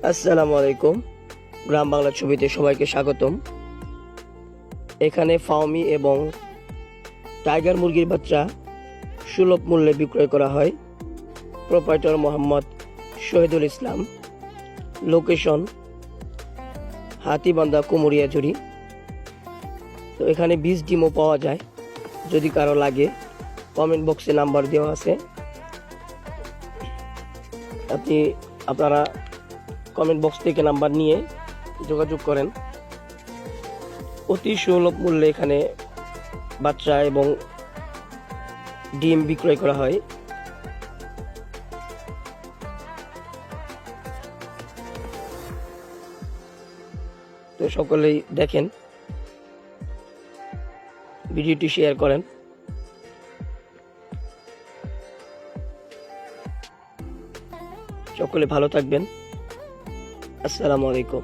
আসসালামু আলাইকুম। গ্রাম বাংলা ছবিতে সবাইকে স্বাগতম। এখানে ফাউমি এবং টাইগার মুরগির বাচ্চা সুলভ মূল্যে বিক্রয় করা হয়। প্রোপাইটর মোহাম্মদ শহীদুল ইসলাম। লোকেশন হাতিবান্ধা কুমুরিয়াঝুরি। তো এখানে বীজ ডিমও পাওয়া যায়, যদি কারো লাগে কমেন্ট বক্সে নাম্বার দেওয়া আছে, আপনারা কমেন্ট বক্স থেকে নাম্বার নিয়ে যোগাযোগ করেন। অতি সুলভ মূল্যে এখানে বাচ্চা এবং ডিম বিক্রয় করা হয়। তো সকলেই দেখেন, ভিডিওটি শেয়ার করেন। সকলে ভালো থাকবেন। আসসালামু আলাইকুম।